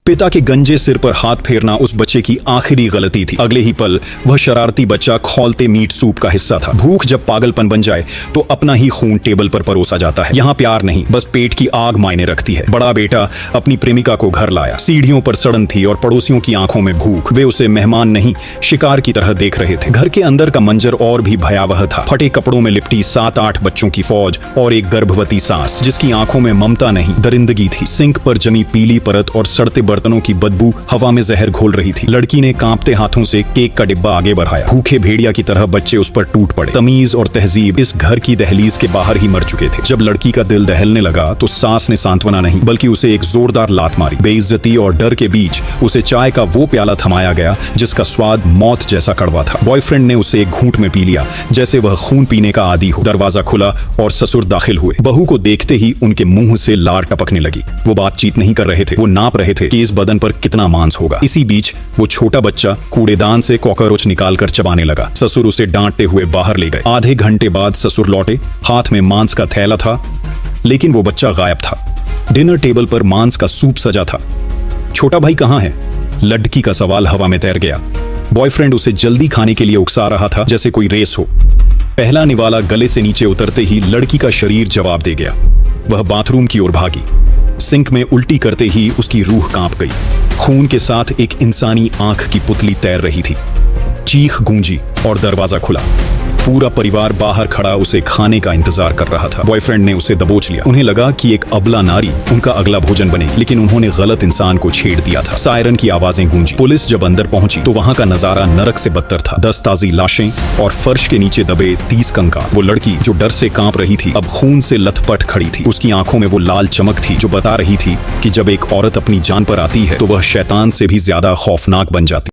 पिता के गंजे सिर पर हाथ फेरना उस बच्चे की आखिरी गलती थी। अगले ही पल वह शरारती बच्चा खौलते मीट सूप का हिस्सा था। भूख जब पागलपन बन जाए तो अपना ही खून टेबल पर परोसा जाता है। यहाँ प्यार नहीं, बस पेट की आग मायने रखती है। बड़ा बेटा अपनी प्रेमिका को घर लाया। सीढ़ियों पर सड़न थी और पड़ोसियों की आंखों में भूख। वे उसे मेहमान नहीं, शिकार की तरह देख रहे थे। घर के अंदर का मंजर और भी भयावह था। फटे कपड़ों में लिपटी 7-8 बच्चों की फौज और एक गर्भवती सास जिसकी आंखों में ममता नहीं, दरिंदगी थी। सिंक पर जमी पीली परत और सड़ते बर्तनों की बदबू हवा में जहर घोल रही थी। लड़की ने कांपते हाथों से केक का डिब्बा आगे बढ़ाया। भूखे भेड़िया की तरह बच्चे उस पर टूट पड़े। तमीज और तहजीब इस घर की दहलीज के बाहर ही मर चुके थे। जब लड़की का दिल दहलने लगा तो सास ने सांत्वना नहीं बल्कि उसे एक जोरदार लात मारी। बेइज्जती और डर के बीच उसे चाय का वो प्याला थमाया गया जिसका स्वाद मौत जैसा कड़वा था। बॉयफ्रेंड ने उसे एक घूंट में पी लिया जैसे वह खून पीने का आदी हो। दरवाजा खुला और ससुर दाखिल हुए। बहू को देखते ही उनके मुंह से लार टपकने लगी। वो बातचीत नहीं कर रहे थे, वो नाप रहे थे कि इस बदन पर कितना मांस होगा। इसी बीच वो छोटा बच्चा कूड़ेदान से कॉकरोच निकालकर चबाने लगा। ससुर उसे डांटते हुए बाहर ले गए। आधे घंटे बाद ससुर लौटे। हाथ में मांस का थैला था लेकिन वो बच्चा गायब था। डिनर टेबल पर मांस का सूप सजा था। छोटा भाई कहाँ है? लड़की का सवाल हवा में तैर गया। बॉयफ्रेंड उसे जल्दी खाने के लिए उकसा रहा था जैसे कोई रेस हो। पहला निवाला गले से नीचे उतरते ही लड़की का शरीर जवाब दे गया। वह बाथरूम की ओर भागी। सिंक में उल्टी करते ही उसकी रूह कांप गई। खून के साथ एक इंसानी आंख की पुतली तैर रही थी। चीख गूंजी और दरवाजा खुला। पूरा परिवार बाहर खड़ा उसे खाने का इंतजार कर रहा था। बॉयफ्रेंड ने उसे दबोच लिया। उन्हें लगा कि एक अबला नारी उनका अगला भोजन बने, लेकिन उन्होंने गलत इंसान को छेड़ दिया था। सायरन की आवाजें गूंजी। पुलिस जब अंदर पहुंची तो वहां का नजारा नरक से बदतर था। 10 ताजी लाशें और फर्श के नीचे दबे 30 कंकाल। वो लड़की जो डर से कांप रही थी अब खून से लथपथ खड़ी थी। उसकी आंखों में वो लाल चमक थी जो बता रही थी कि जब एक औरत अपनी जान पर आती है तो वह शैतान से भी ज्यादा खौफनाक बन जाती।